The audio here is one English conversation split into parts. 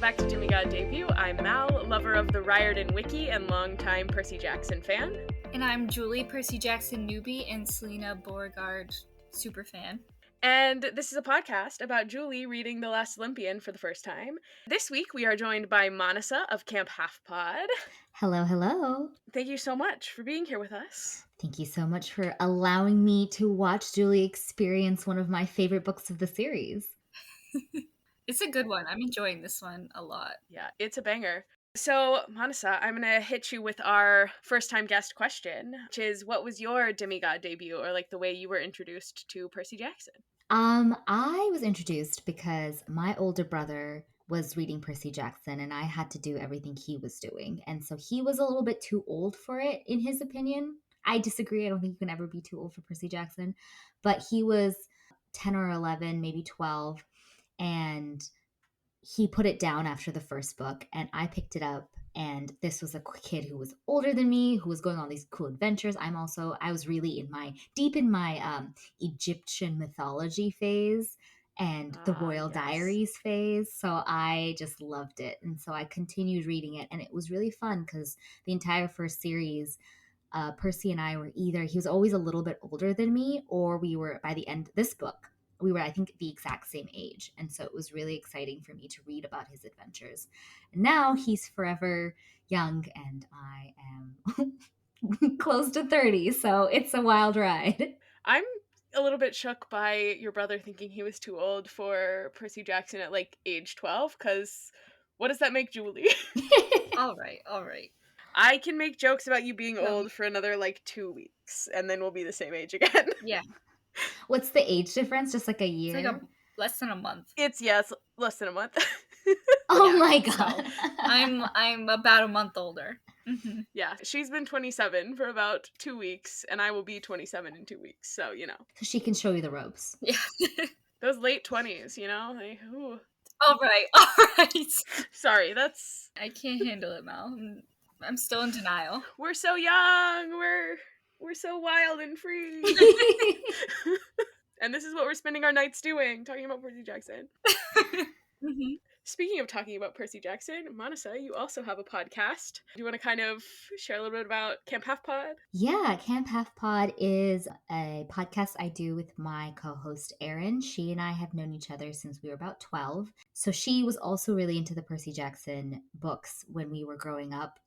back to Demigod Debut. I'm Mal, lover of the Riordan Wiki and longtime Percy Jackson fan. And I'm Julie, Percy Jackson newbie and Selena Beauregard superfan. And this is a podcast about Julie reading The Last Olympian for the first time. This week we are joined by Manasa of Camp Half Pod. Hello, hello. Thank you so much for being here with us. Thank you so much for allowing me to watch Julie experience one of my favorite books of the series. It's a good one. I'm enjoying this one a lot. Yeah, it's a banger. So, Manasa, I'm going to hit you with our first-time guest question, which is, what was your demigod debut, or like the way you were introduced to Percy Jackson? I was introduced because my older brother was reading Percy Jackson and I had to do everything he was doing. And so he was a little bit too old for it, in his opinion. I disagree. I don't think you can ever be too old for Percy Jackson. But he was 10 or 11, maybe 12. And he put it down after the first book and I picked it up, and this was a kid who was older than me, who was going on these cool adventures. I was really deep in my Egyptian mythology phase and the Royal Diaries phase. So I just loved it. And so I continued reading it, and it was really fun because the entire first series, Percy and I were he was always a little bit older than me, or we were, by the end of this book, we were, I think, the exact same age. And so it was really exciting for me to read about his adventures. And now he's forever young and I am close to 30. So it's a wild ride. I'm a little bit shook by your brother thinking he was too old for Percy Jackson at like age 12, because what does that make Julie? All right. I can make jokes about you being old for another like 2 weeks, and then we'll be the same age again. Yeah. What's the age difference? Just like a year? It's like less than a month. It's less than a month. Oh my god. So I'm about a month older. Mm-hmm. Yeah, she's been 27 for about 2 weeks, and I will be 27 in 2 weeks, so, you know. So she can show you the ropes. Yeah. Those late 20s, you know? Like, ooh. All right. Sorry, that's... I can't handle it, Mal. I'm still in denial. We're so young! We're so wild and free! And this is what we're spending our nights doing, talking about Percy Jackson. Mm-hmm. Speaking of talking about Percy Jackson, Manasa, you also have a podcast. Do you want to kind of share a little bit about Camp Half Pod? Yeah, Camp Half Pod is a podcast I do with my co-host Erin. She and I have known each other since we were about 12. So she was also really into the Percy Jackson books when we were growing up.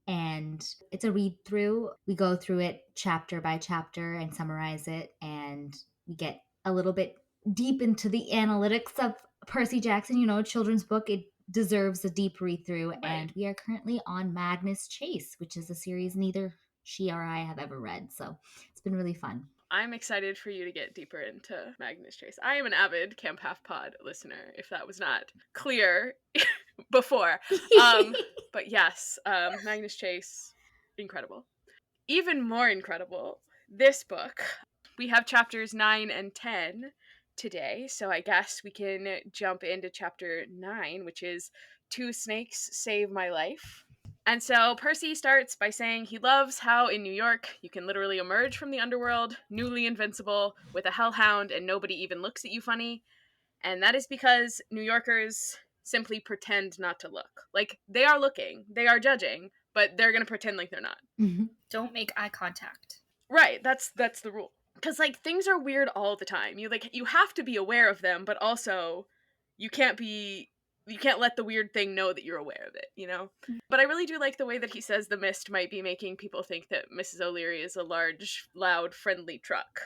And it's a read through. We go through it chapter by chapter and summarize it, and we get a little bit deep into the analytics of Percy Jackson. You know, a children's book, it deserves a deep read through. Right. And we are currently on Magnus Chase, which is a series neither she or I have ever read. So it's been really fun. I'm excited for you to get deeper into Magnus Chase. I am an avid Camp Half Pod listener, if that was not clear before. But yes, Magnus Chase, incredible. Even more incredible, this book. We have chapters 9 and 10 today, so I guess we can jump into chapter 9, which is Two Snakes Save My Life. And so Percy starts by saying he loves how in New York you can literally emerge from the underworld, newly invincible, with a hellhound, and nobody even looks at you funny. And that is because New Yorkers simply pretend not to look. Like, they are looking, they are judging, but they're gonna pretend like they're not. Mm-hmm. Don't make eye contact. Right, that's the rule. Because, like, things are weird all the time. You have to be aware of them, but also you can't let the weird thing know that you're aware of it, you know? Mm-hmm. But I really do like the way that he says the mist might be making people think that Mrs. O'Leary is a large, loud, friendly truck.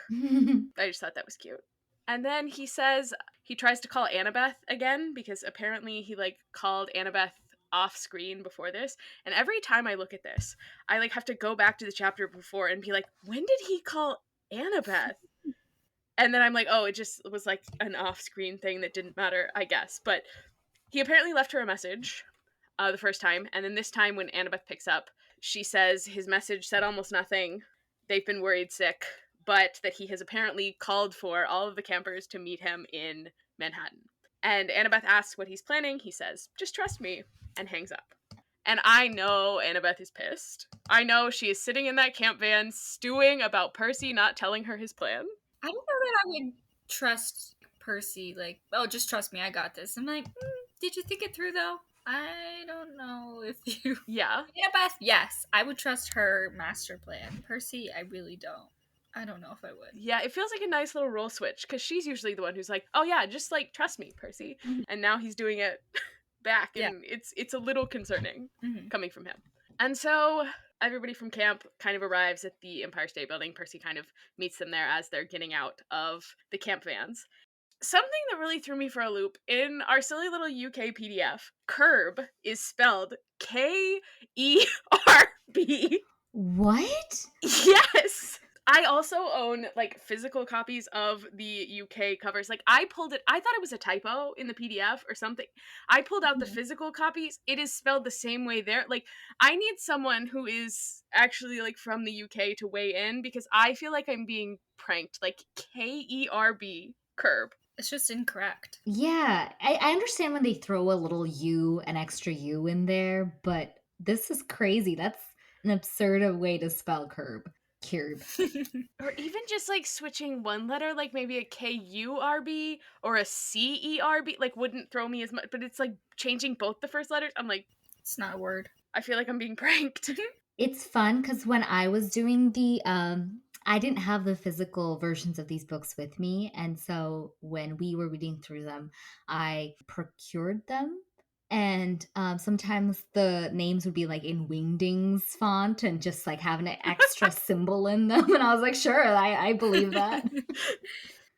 I just thought that was cute. And then he says he tries to call Annabeth again, because apparently he, like, called Annabeth off screen before this. And every time I look at this, I, like, have to go back to the chapter before and be like, when did he call Annabeth? And then I'm like, oh, it just was, like, an off-screen thing that didn't matter, I guess. But he apparently left her a message the first time, and then this time when Annabeth picks up, she says his message said almost nothing. They've been worried sick, but that he has apparently called for all of the campers to meet him in Manhattan. And Annabeth asks what he's planning. He says, just trust me, and hangs up. And I know Annabeth is pissed. I know she is sitting in that camp van stewing about Percy not telling her his plan. I don't know that I would trust Percy, like, oh, just trust me, I got this. I'm like, did you think it through, though? I don't know if you. Yeah. Annabeth, yes, I would trust her master plan. Percy, I really don't. I don't know if I would. Yeah, it feels like a nice little role switch because she's usually the one who's like, "Oh yeah, just like trust me, Percy," Mhm. and now he's doing it back, Yeah. and it's a little concerning Mhm. coming from him. And so everybody from camp kind of arrives at the Empire State Building. Percy kind of meets them there as they're getting out of the camp vans. Something that really threw me for a loop in our silly little UK PDF, curb is spelled Kerb. What? Yes. I also own like physical copies of the UK covers. Like I pulled it, I thought it was a typo in the PDF or something. I pulled out the Mhm. physical copies. It is spelled the same way there. Like I need someone who is actually like from the UK to weigh in because I feel like I'm being pranked. Like Kerb, curb. It's just incorrect. Yeah, I understand when they throw a little U, an extra U in there, but this is crazy. That's an absurd way to spell curb. Or even just like switching one letter, like maybe a KURB or a CERB, like wouldn't throw me as much, but it's like changing both the first letters. I'm like, It's not a word. I feel like I'm being pranked. It's fun because when I was doing I didn't have the physical versions of these books with me. And so when we were reading through them, I procured them. And sometimes the names would be like in Wingdings font and just like having an extra symbol in them. And I was like, sure, I believe that.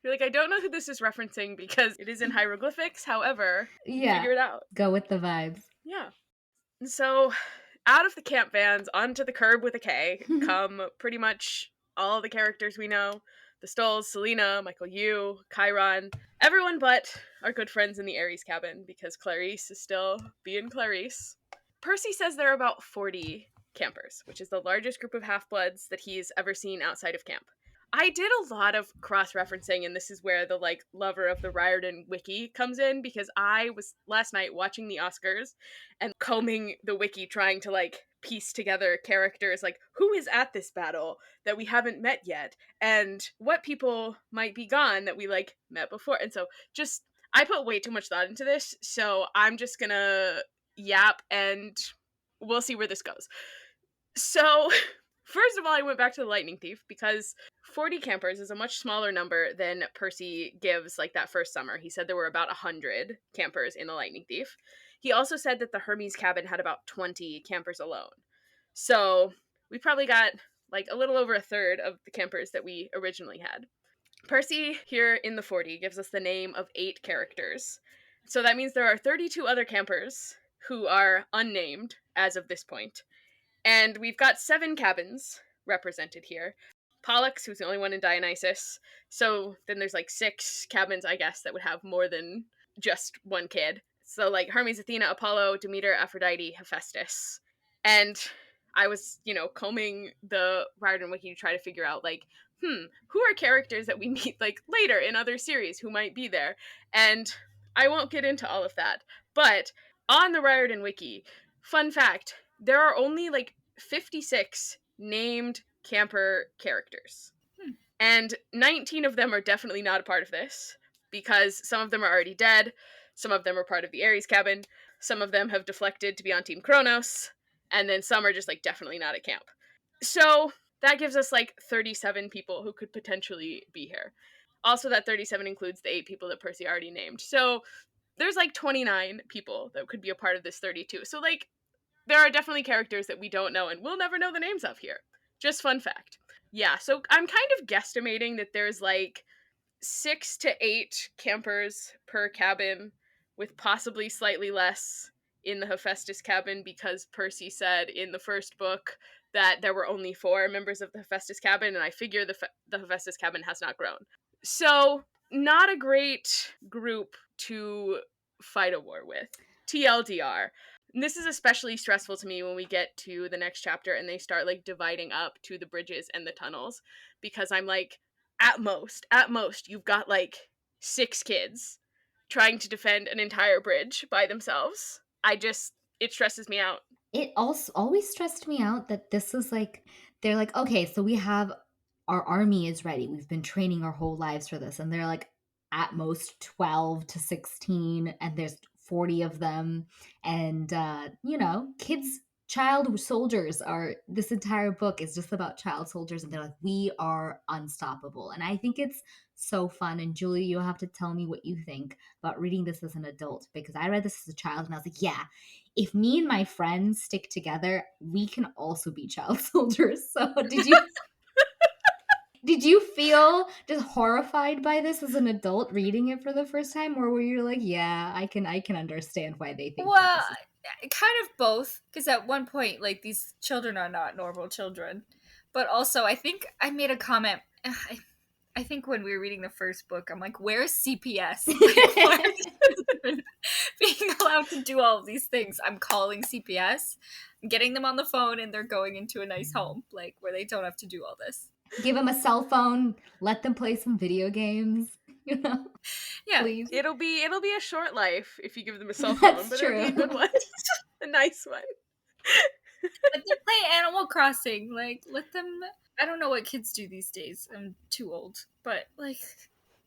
You're like, I don't know who this is referencing because it is in hieroglyphics. However, Yeah, figure it out. go with the vibes. Yeah. And so out of the camp vans onto the curb with a K come pretty much all the characters we know. The Stolls, Selena, Michael Yu, Chiron, everyone but our good friends in the Aries cabin because Clarice is still being Clarice. Percy says there are about 40 campers, which is the largest group of half-bloods that he's ever seen outside of camp. I did a lot of cross-referencing, and this is where the like lover of the Riordan wiki comes in because I was last night watching the Oscars and combing the wiki trying to like piece together characters like who is at this battle that we haven't met yet and what people might be gone that we like met before. And so just I put way too much thought into this, so I'm just gonna yap and we'll see where this goes. So, first of all, I went back to the Lightning Thief because 40 campers is a much smaller number than Percy gives like that first summer. He said there were about 100 campers in the Lightning Thief. He also said that the Hermes cabin had about 20 campers alone. So, we probably got like a little over a third of the campers that we originally had. Percy here in the 40 gives us the name of 8 characters. So that means there are 32 other campers who are unnamed as of this point. And we've got 7 cabins represented here. Pollux, who's the only one in Dionysus. So then there's like 6 cabins, I guess, that would have more than just one kid. So like Hermes, Athena, Apollo, Demeter, Aphrodite, Hephaestus. And I was, combing the Riordan wiki to try to figure out like, who are characters that we meet like later in other series who might be there? And I won't get into all of that. But on the Riordan wiki, fun fact, there are only like 56 named camper characters. Hmm. And 19 of them are definitely not a part of this because some of them are already dead, some of them are part of the Ares cabin, some of them have deflected to be on Team Kronos, and then some are just like definitely not at camp. So that gives us like 37 people who could potentially be here. Also, that 37 includes the 8 people that Percy already named. So there's like 29 people that could be a part of this 32. So, like, there are definitely characters that we don't know and we'll never know the names of here. Just fun fact. Yeah, so I'm kind of guesstimating that there's like 6 to 8 campers per cabin, with possibly slightly less in the Hephaestus cabin because Percy said in the first book that there were only 4 members of the Hephaestus cabin, and I figure the Hephaestus cabin has not grown. So, not a great group to fight a war with. TLDR. And this is especially stressful to me when we get to the next chapter and they start like dividing up to the bridges and the tunnels because I'm like, at most, you've got like 6 kids trying to defend an entire bridge by themselves. It stresses me out. It also always stressed me out that this is like they're like, okay, so we have our army is ready. We've been training our whole lives for this. And they're like at most 12 to 16, and there's 40 of them. And, child soldiers are, this entire book is just about child soldiers. And they're like, we are unstoppable. And I think it's so fun. And Julie, you'll have to tell me what you think about reading this as an adult, because I read this as a child and I was like, yeah, if me and my friends stick together, we can also be child soldiers. So did you feel just horrified by this as an adult reading it for the first time, or were you like, yeah, I can understand why they think that Well, this is kind of both, because at one point, like, these children are not normal children. But also, I think I made a comment. I think when we were reading the first book, I'm like, where's CPS? Like, why are these children being allowed to do all of these things? I'm calling CPS, I'm getting them on the phone, and they're going into a nice home, like, where they don't have to do all this. give them a cell phone, let them play some video games, Yeah. please. It'll be a short life if you give them a cell phone, That's but it'll be a true. good one. A nice one. Let them play Animal Crossing. Like, let them. I don't know what kids do these days. I'm too old. But, like,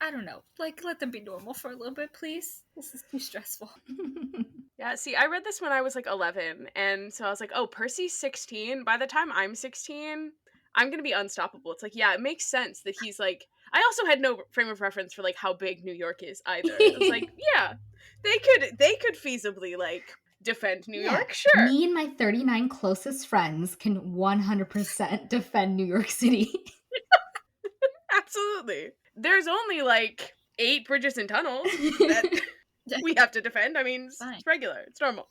I don't know. Like, let them be normal for a little bit, please. This is too stressful. Yeah, see, I read this when I was like 11, and so I was like, oh, Percy's 16. By the time I'm 16, I'm gonna be unstoppable. It's like, yeah, it makes sense that he's like. I also had no frame of reference for like how big New York is either. I was like, yeah, they could feasibly like defend New Yeah. York, sure. Me and my 39 closest friends can 100% defend New York City. Absolutely. There's only like 8 bridges and tunnels that we have to defend. I mean, Fine. it's regular. It's normal.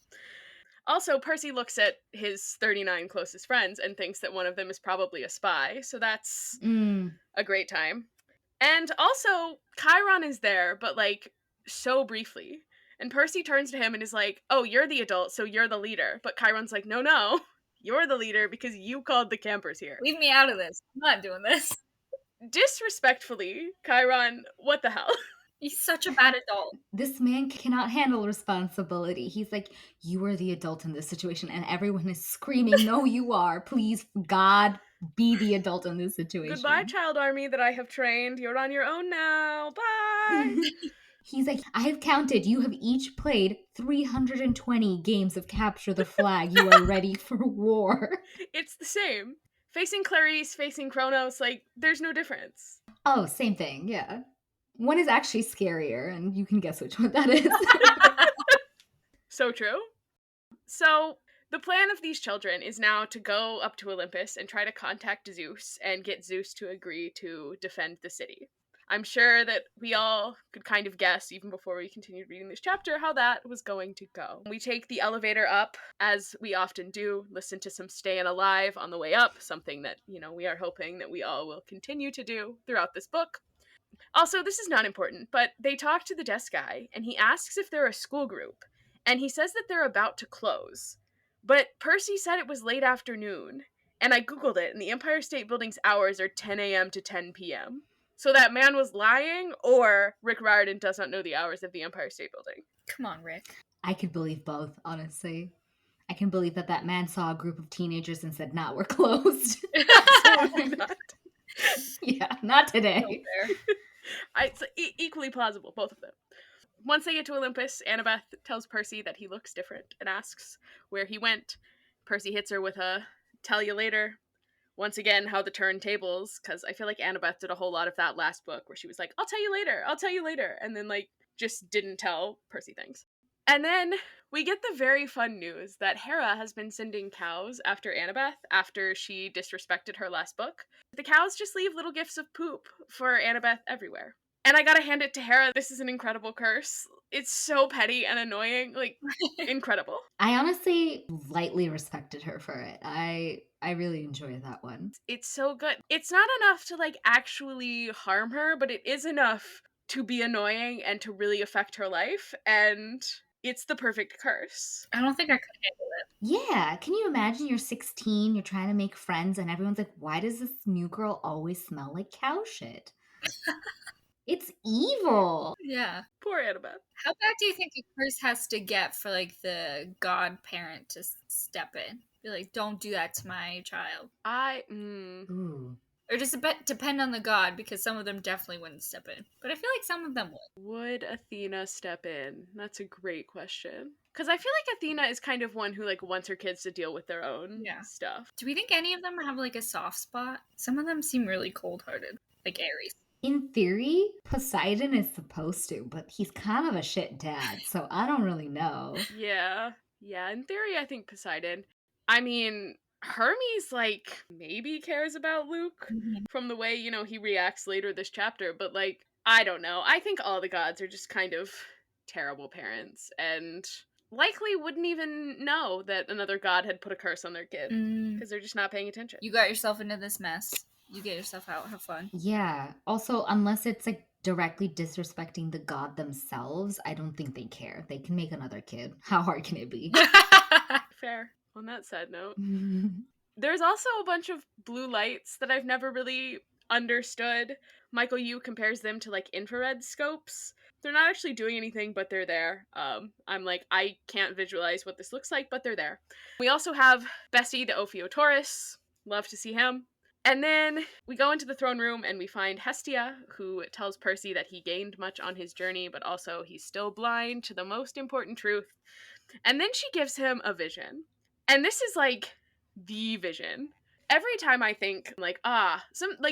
Also, Percy looks at his 39 closest friends and thinks that one of them is probably a spy, so that's a great time. And also, Chiron is there, but like so briefly. And Percy turns to him and is like, oh, you're the adult, so you're the leader. But Chiron's like, no, you're the leader because you called the campers here. Leave me out of this. I'm not doing this. Disrespectfully, Chiron, what the hell? He's such a bad adult. This man cannot handle responsibility. He's like, you are the adult in this situation. And everyone is screaming, no, you are. Please, God, be the adult in this situation. Goodbye, child army that I have trained. You're on your own now. Bye. He's like, I have counted. You have each played 320 games of Capture the Flag. You are ready for war. It's the same. Facing Clarice, facing Kronos, like, there's no difference. Oh, same thing, yeah. One is actually scarier, and you can guess which one that is. So true. So, the plan of these children is now to go up to Olympus and try to contact Zeus and get Zeus to agree to defend the city. I'm sure that we all could kind of guess, even before we continued reading this chapter, how that was going to go. We take the elevator up, as we often do, listen to some Stayin' Alive on the way up, something that, we are hoping that we all will continue to do throughout this book. Also, this is not important, but they talk to the desk guy, and he asks if they're a school group, and he says that they're about to close. But Percy said it was late afternoon, and I googled it, and the Empire State Building's hours are 10 a.m. to 10 p.m. So that man was lying, or Rick Riordan does not know the hours of the Empire State Building. Come on, Rick. I could believe both, honestly. I can believe that man saw a group of teenagers and said, nah, we're closed. Absolutely not. Yeah, not today. It's equally plausible, both of them. Once they get to Olympus, Annabeth tells Percy that he looks different and asks where he went. Percy hits her with a tell you later. Once again, how the turntables, because I feel like Annabeth did a whole lot of that last book where she was like, I'll tell you later, and then like just didn't tell Percy things. And then we get the very fun news that Hera has been sending cows after Annabeth after she disrespected her last book. The cows just leave little gifts of poop for Annabeth everywhere. And I gotta hand it to Hera, this is an incredible curse. It's so petty and annoying, like, incredible. I honestly lightly respected her for it. I really enjoyed that one. It's so good. It's not enough to, like, actually harm her, but it is enough to be annoying and to really affect her life, and it's the perfect curse. I don't think I could handle it. Yeah, can you imagine you're 16, you're trying to make friends, and everyone's like, why does this new girl always smell like cow shit? It's evil. Yeah. Poor Annabeth. How bad do you think a curse has to get for, like, the godparent to step in? Be like, don't do that to my child. Ooh. Or just depend on the god, because some of them definitely wouldn't step in. But I feel like some of them would. Would Athena step in? That's a great question. Because I feel like Athena is kind of one who, like, wants her kids to deal with their own stuff. Do we think any of them have, like, a soft spot? Some of them seem really cold-hearted. Like Ares. In theory, Poseidon is supposed to, but he's kind of a shit dad, so I don't really know. Yeah. Yeah, in theory, I think Poseidon. I mean, Hermes, like, maybe cares about Luke from the way, he reacts later this chapter, but, like, I don't know. I think all the gods are just kind of terrible parents and likely wouldn't even know that another god had put a curse on their kid because they're just not paying attention. You got yourself into this mess. You get yourself out. Have fun. Yeah. Also, unless it's like directly disrespecting the god themselves, I don't think they care. They can make another kid. How hard can it be? Fair. On that sad note. There's also a bunch of blue lights that I've never really understood. Michael Yu compares them to, like, infrared scopes. They're not actually doing anything, but they're there. I'm like, I can't visualize what this looks like, but they're there. We also have Bessie the Ophiotaurus. Love to see him. And then we go into the throne room and we find Hestia, who tells Percy that he gained much on his journey, but also he's still blind to the most important truth. And then she gives him a vision. And this is, like, the vision. Every time I think, like,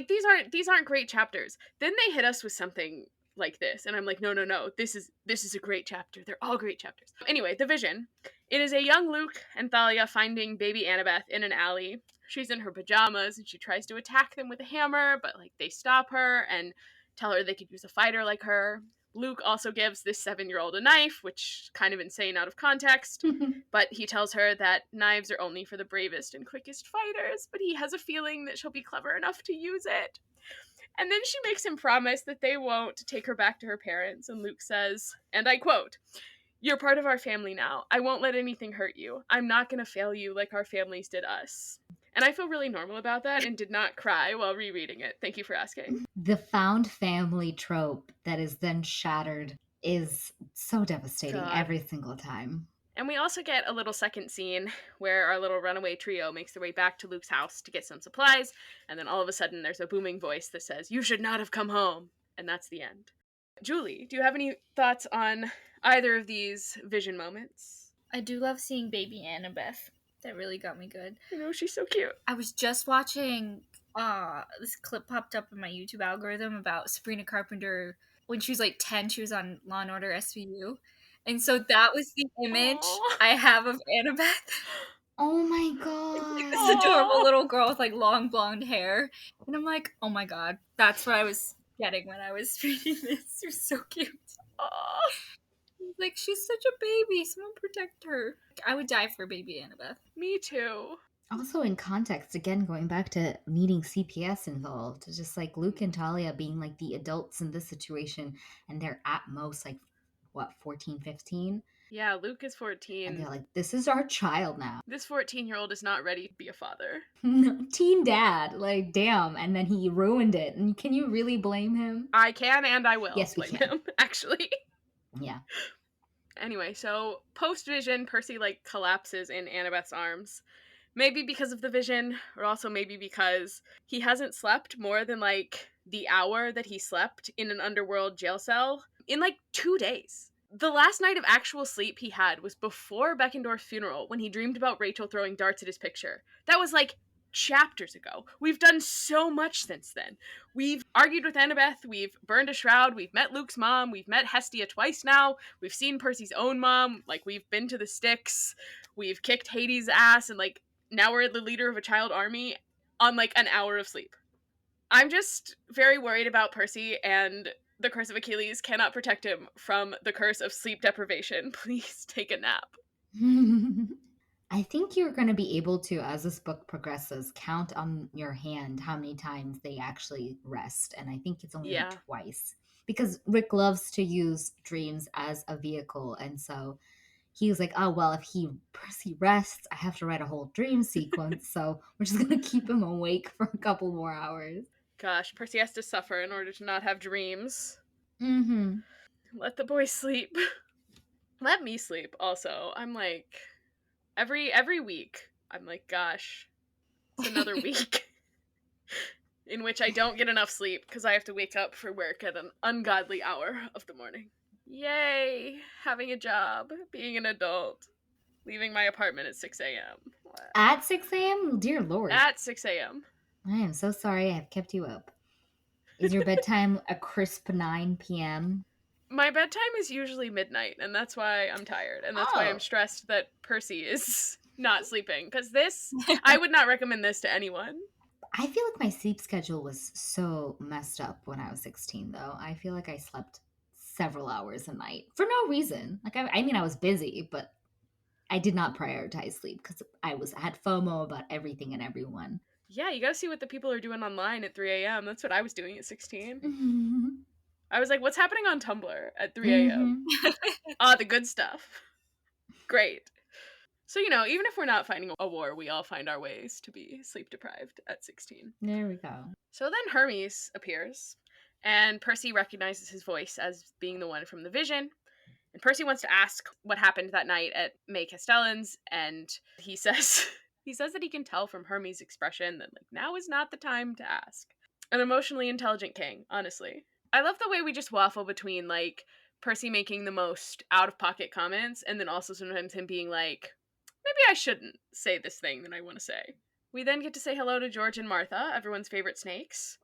these aren't great chapters, then they hit us with something like this, and I'm like, no, this is a great chapter. They're all great chapters. Anyway, the vision. It is a young Luke and Thalia finding baby Annabeth in an alley. She's in her pajamas, and she tries to attack them with a hammer, but, like, they stop her and tell her they could use a fighter like her. Luke also gives this 7-year-old a knife, which is kind of insane out of context, but he tells her that knives are only for the bravest and quickest fighters, but he has a feeling that she'll be clever enough to use it. And then she makes him promise that they won't take her back to her parents, and Luke says, and I quote, "You're part of our family now. I won't let anything hurt you. I'm not going to fail you like our families did us." And I feel really normal about that and did not cry while rereading it. Thank you for asking. The found family trope that is then shattered is so devastating every single time. And we also get a little second scene where our little runaway trio makes their way back to Luke's house to get some supplies, and then all of a sudden there's a booming voice that says, "You should not have come home." And that's the end. Julie, do you have any thoughts on either of these vision moments? I do love seeing baby Annabeth. That really got me good. I know, she's so cute. I was just watching, this clip popped up in my YouTube algorithm about Sabrina Carpenter. When she was like 10, she was on Law & Order SVU. And so that was the image I have of Annabeth. Oh my god. This adorable little girl with, like, long blonde hair. And I'm like, oh my god, that's what I was getting when I was reading this. You're so cute. Like, she's such a baby. Someone protect her. I would die for baby Annabeth. Me too. Also, in context, again, going back to needing CPS involved, just like Luke and Talia being like the adults in this situation, and they're at most like, what, 14, 15? Yeah, Luke is 14. And they're like, this is our child now. This 14-year-old is not ready to be a father. Teen dad, like, damn. And then he ruined it. And can you really blame him? I can and I will Yes, we blame can. him, actually. Yeah. Anyway, so post-vision, Percy, like, collapses in Annabeth's arms. Maybe because of the vision, or also maybe because he hasn't slept more than, like, the hour that he slept in an underworld jail cell in, like, 2 days. The last night of actual sleep he had was before Beckendorf's funeral, when he dreamed about Rachel throwing darts at his picture. That was, like, chapters ago. We've done so much since then. We've argued with Annabeth, we've burned a shroud, we've met Luke's mom, we've met Hestia twice now, we've seen Percy's own mom, like, we've been to the Styx, we've kicked Hades' ass, and, like, now we're the leader of a child army on, like, an hour of sleep. I'm just very worried about Percy, and the Curse of Achilles cannot protect him from the curse of sleep deprivation. Please take a nap. I think you're going to be able to, as this book progresses, count on your hand how many times they actually rest. And I think it's only like twice. Because Rick loves to use dreams as a vehicle. And so he was like, oh, well, if Percy rests, I have to write a whole dream sequence. So we're just going to keep him awake for a couple more hours. Gosh, Percy has to suffer in order to not have dreams. Mm-hmm. Let the boy sleep. Let me sleep, also. I'm like... Every week, I'm like, gosh, it's another week. in which I don't get enough sleep because I have to wake up for work at an ungodly hour of the morning. Yay! Having a job, being an adult, leaving my apartment at 6 a.m. At 6 a.m.? Dear Lord. At 6 a.m. I am so sorry I have kept you up. Is your bedtime a crisp 9 p.m.? My bedtime is usually midnight, and that's why I'm tired, and that's why I'm stressed that Percy is not sleeping, because I would not recommend this to anyone. I feel like my sleep schedule was so messed up when I was 16, though. I feel like I slept several hours a night for no reason. Like, I mean, I was busy, but I did not prioritize sleep because I had FOMO about everything and everyone. Yeah, you gotta see what the people are doing online at 3 a.m. That's what I was doing at 16. Mm-hmm. I was like, what's happening on Tumblr at 3 a.m.? The good stuff. Great. So, even if we're not fighting a war, we all find our ways to be sleep deprived at 16. There we go. So then Hermes appears, and Percy recognizes his voice as being the one from the vision. And Percy wants to ask what happened that night at May Castellan's, and he says that he can tell from Hermes' expression that now is not the time to ask. An emotionally intelligent king, honestly. I love the way we just waffle between Percy making the most out-of-pocket comments, and then also sometimes him being like, maybe I shouldn't say this thing that I want to say. We then get to say hello to George and Martha, everyone's favorite snakes.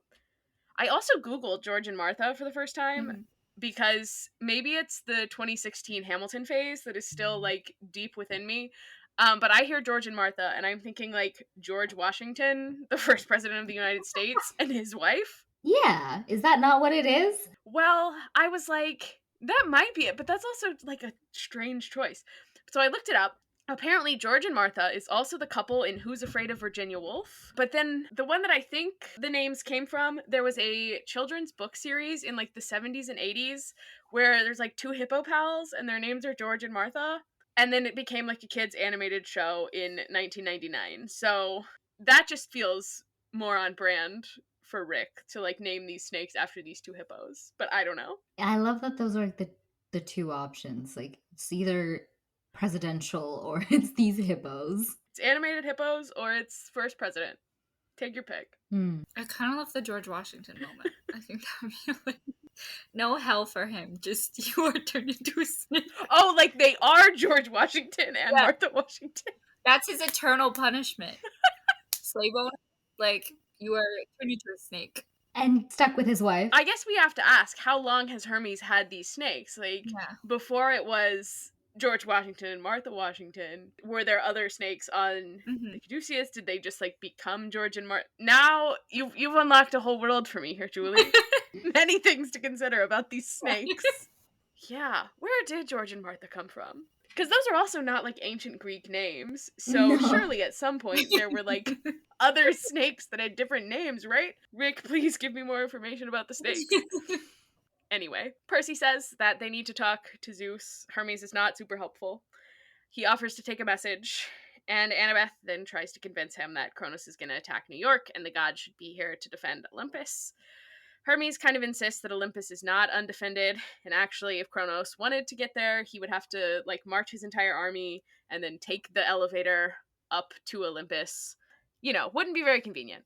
I also Googled George and Martha for the first time because maybe it's the 2016 Hamilton phase that is still deep within me. But I hear George and Martha and I'm thinking George Washington, the first president of the United States, and his wife. Yeah, is that not what it is? Well, I was like, that might be it, but that's also a strange choice. So I looked it up. Apparently, George and Martha is also the couple in Who's Afraid of Virginia Woolf. But then the one that I think the names came from, there was a children's book series in the 70s and 80s where there's two hippo pals and their names are George and Martha. And then it became a kid's animated show in 1999. So that just feels more on brand for Rick to name these snakes after these two hippos. But I don't know. I love that those are the two options. It's either presidential or it's these hippos. It's animated hippos or it's first president. Take your pick. I kind of love the George Washington moment. I think that would be no hell for him. Just you are turned into a snake. Oh, they are George Washington and Martha Washington. That's his eternal punishment. Slave owner, you are turned into a snake. And stuck with his wife. I guess we have to ask, how long has Hermes had these snakes? Before it was George Washington and Martha Washington, were there other snakes on the Caduceus? Did they just become George and Martha? Now you've unlocked a whole world for me here, Julie. Many things to consider about these snakes. Yeah, where did George and Martha come from? Because those are also not ancient Greek names, so surely at some point there were other snakes that had different names, right? Rick, please give me more information about the snakes. Anyway, Percy says that they need to talk to Zeus. Hermes is not super helpful. He offers to take a message, and Annabeth then tries to convince him that Kronos is going to attack New York and the gods should be here to defend Olympus. Hermes kind of insists that Olympus is not undefended, and actually, if Kronos wanted to get there, he would have to, march his entire army and then take the elevator up to Olympus. Wouldn't be very convenient.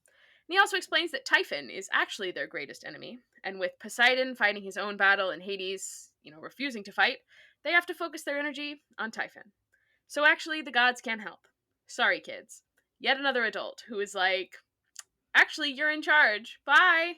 And he also explains that Typhon is actually their greatest enemy, and with Poseidon fighting his own battle and Hades, refusing to fight, they have to focus their energy on Typhon. So actually, the gods can't help. Sorry, kids. Yet another adult who is actually, you're in charge. Bye.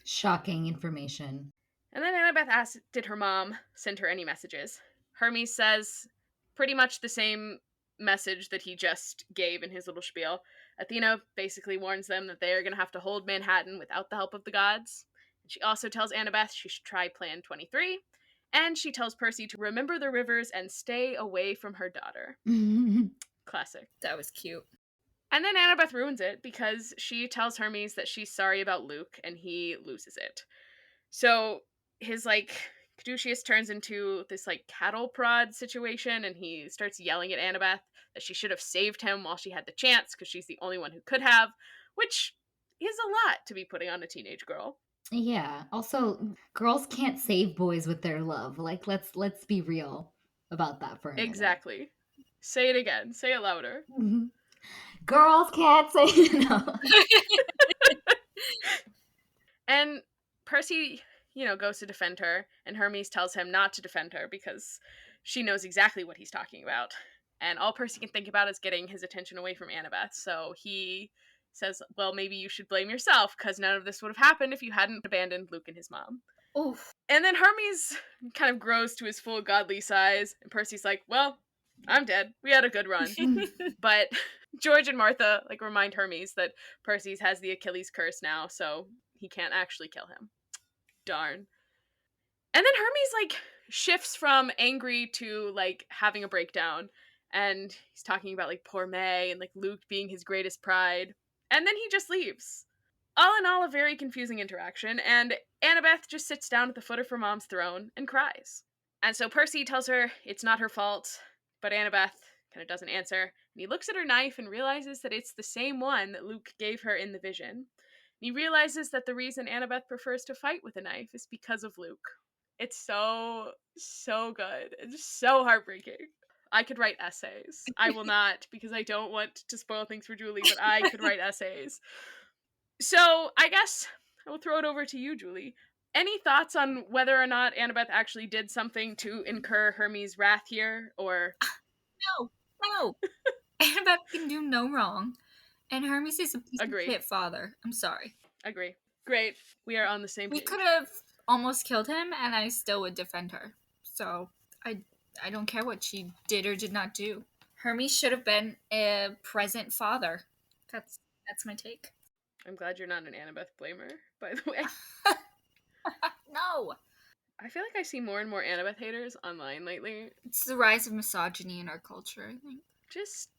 Shocking information. And then Annabeth asks, did her mom send her any messages? Hermes says pretty much the same message that he just gave in his little spiel. Athena basically warns them that they are going to have to hold Manhattan without the help of the gods. And she also tells Annabeth she should try Plan 23. And she tells Percy to remember the rivers and stay away from her daughter. Classic. That was cute. And then Annabeth ruins it because she tells Hermes that she's sorry about Luke and he loses it. So his Caduceus turns into this cattle prod situation and he starts yelling at Annabeth that she should have saved him while she had the chance because she's the only one who could have, which is a lot to be putting on a teenage girl. Yeah. Also, girls can't save boys with their love. Let's be real about that for a minute. Exactly. Say it again. Say it louder. Girls can't say no. And Percy, goes to defend her, and Hermes tells him not to defend her because she knows exactly what he's talking about. And all Percy can think about is getting his attention away from Annabeth. So he says, well, maybe you should blame yourself because none of this would have happened if you hadn't abandoned Luke and his mom. Oof. And then Hermes kind of grows to his full godly size, and Percy's like, well, I'm dead. We had a good run. But George and Martha remind Hermes that Perseus has the Achilles curse now, so he can't actually kill him. Darn. And then Hermes shifts from angry to having a breakdown, and he's talking about poor May and Luke being his greatest pride. And then he just leaves. All in all, a very confusing interaction, and Annabeth just sits down at the foot of her mom's throne and cries. And so Percy tells her it's not her fault, but Annabeth kind of doesn't answer. And he looks at her knife and realizes that it's the same one that Luke gave her in the vision. And he realizes that the reason Annabeth prefers to fight with a knife is because of Luke. It's so, so good. It's so heartbreaking. I could write essays. I will not, because I don't want to spoil things for Julie, but I could write essays. So I guess I will throw it over to you, Julie. Any thoughts on whether or not Annabeth actually did something to incur Hermes' wrath here, or... No. Annabeth can do no wrong. And Hermes is a piece Agree. of shit father. I'm sorry. Agree. Great. We are on the same page. We could have almost killed him, and I still would defend her. So I don't care what she did or did not do. Hermes should have been a present father. That's my take. I'm glad you're not an Annabeth blamer, by the way. No. I feel like I see more and more Annabeth haters online lately. It's the rise of misogyny in our culture, I think. Just,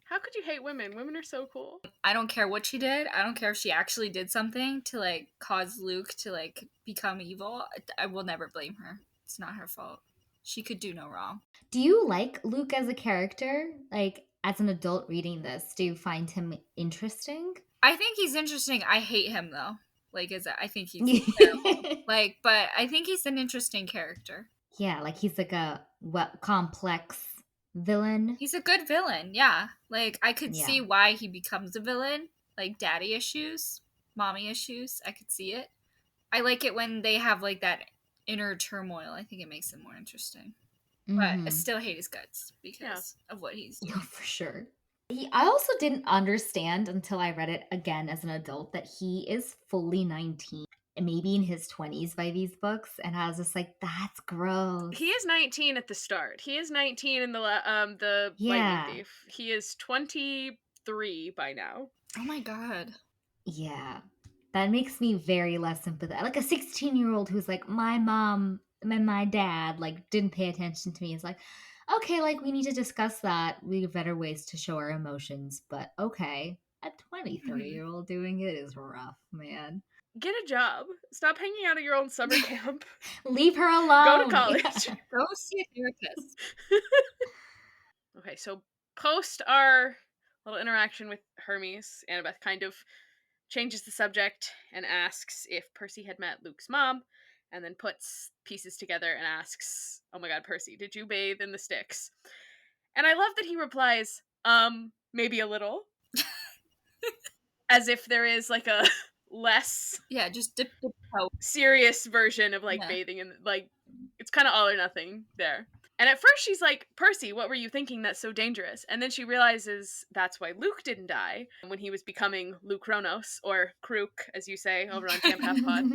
how could you hate women? Women are so cool. I don't care what she did. I don't care if she actually did something to cause Luke to become evil. I will never blame her. It's not her fault. She could do no wrong. Do you like Luke as a character? As an adult reading this, do you find him interesting? I think he's interesting. I hate him though. I think he's terrible. But I think he's an interesting character. Yeah, he's a complex villain. He's a good villain, yeah. I could see why he becomes a villain. Daddy issues, mommy issues. I could see it. I like it when they have that inner turmoil. I think it makes them more interesting. But I still hate his guts because of what he's doing. No, for sure. I also didn't understand until I read it again as an adult that he is fully 19, maybe in his 20s by these books, and I was just that's gross. He is 19 at the start. He is 19 in the Lightning Thief. He is 23 by now. Oh my god. Yeah. That makes me very less sympathetic. A 16-year-old who's my mom and my dad didn't pay attention to me is okay, we need to discuss that. We have better ways to show our emotions, but okay. A 23-year-old doing it is rough, man. Get a job. Stop hanging out at your own summer camp. Leave her alone. Go to college. Yeah. Go see a therapist. Okay, so post our little interaction with Hermes, Annabeth kind of changes the subject and asks if Percy had met Luke's mom, and then puts pieces together and asks, oh my god, Percy, did you bathe in the Styx? And I love that he replies, maybe a little. As if there is a less just dip the toe. Serious version of bathing in it's kind of all or nothing there. And at first she's like, Percy, what were you thinking that's so dangerous? And then she realizes that's why Luke didn't die when he was becoming Luke Kronos, or Krook, as you say over on Camp Half Pod.